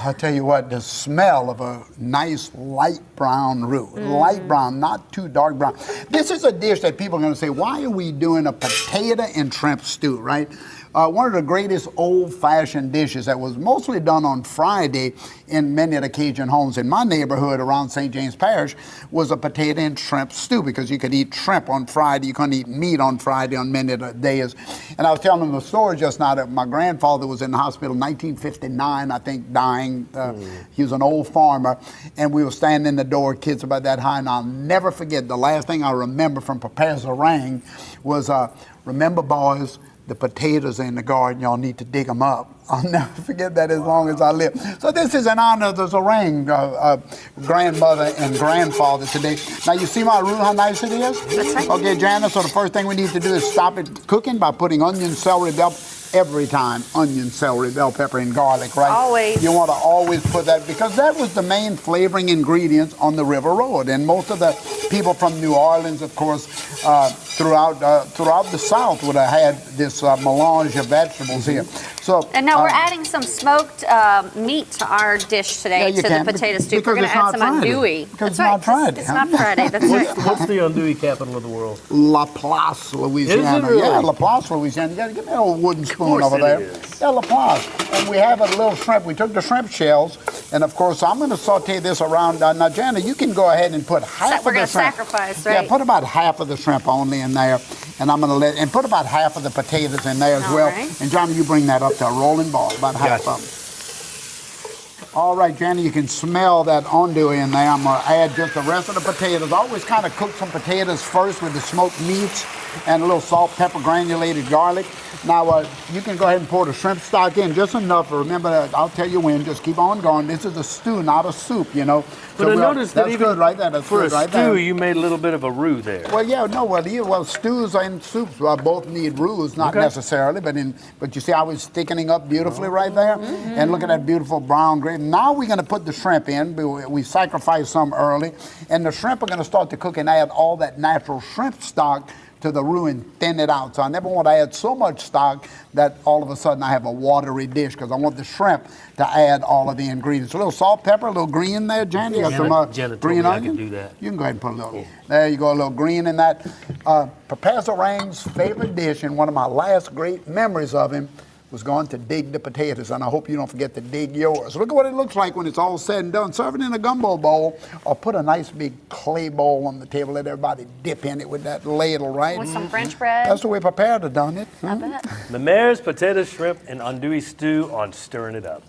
I'll tell you what, the smell of a nice light brown roux. Light brown, not too dark brown. This is a dish that people are going to say, why are we doing a potato and shrimp stew, right? One of the greatest old-fashioned dishes that was mostly done on Friday in many of the Cajun homes in my neighborhood around St. James Parish was a potato and shrimp stew, because you could eat shrimp on Friday, you couldn't eat meat on Friday on many of the days. And I was telling them the story just now that my grandfather was in the hospital in 1959, I think, dying. He was an old farmer, and we were standing in the door, kids about that high, and I'll never forget, the last thing I remember from Prepares a Rang was, remember, boys, the potatoes in the garden, y'all need to dig them up. I'll never forget that as long as I live. So this is in honor of the Zarang grandmother and grandfather today. Now you see my roux, how nice it is? That's right. Okay, Jana, so the first thing we need to do is stop it cooking by putting onion, celery, bell, every time, onion, celery, bell pepper, and garlic, right? Always. You want to always put that, because that was the main flavoring ingredients on the River Road. And most of the people from New Orleans, of course, throughout the South would have had this melange of vegetables here. So, and now we're adding some smoked meat to our dish today, to the potato stew. We're going to add some andouille. Because it's not Friday. It's not Friday. That's right. What's the andouille capital of the world? Laplace, Louisiana. Is it really? Yeah, Laplace, Louisiana. You got to give me an old wooden spoon over there. Yeah, Laplace. And we have a little shrimp. We took the shrimp shells, and of course, I'm going to saute this around. Now, Jana, you can go ahead and put half We're of the shrimp. going to sacrifice, right? Yeah, put about half of the shrimp only in there, and I'm going to put about half of the potatoes in there as All well. right. And Johnny, you bring that up to a rolling ball, about half of them. All right, Jenny, you can smell that andouille in there. I'm going to add just the rest of the potatoes. I always kind of cook some potatoes first with the smoked meats and a little salt, pepper, granulated garlic. Now, you can go ahead and pour the shrimp stock in, just enough. Remember, I'll tell you when, just keep on going. This is a stew, not a soup, you know. But So I noticed that that's even good right there. That's for good a right stew, there. you made a little bit of a roux there. Well, yeah, no, well, stews and soups both need roux, not necessarily, but you see how it's thickening up beautifully right there? And look at that beautiful brown gravy. Now we're going to put the shrimp in. We sacrificed some early, and the shrimp are going to start to cook and add all that natural shrimp stock to the roux and thin it out. So I never want to add so much stock that all of a sudden I have a watery dish, because I want the shrimp to add all of the ingredients. A little salt, pepper, a little green there, Jan. You got some green onion? I can do that. You can go ahead and put a little. There you go, a little green in that. Professor Rang's favorite dish, and one of my last great memories of him, was going to dig the potatoes, and I hope you don't forget to dig yours. Look at what it looks like when it's all said and done. Serve it in a gumbo bowl, or put a nice big clay bowl on the table. Let everybody dip in it with that ladle, right? With some French bread. That's the way Prepared to done it. I bet. The mare's potato, shrimp, and andouille stew on Stirring It Up.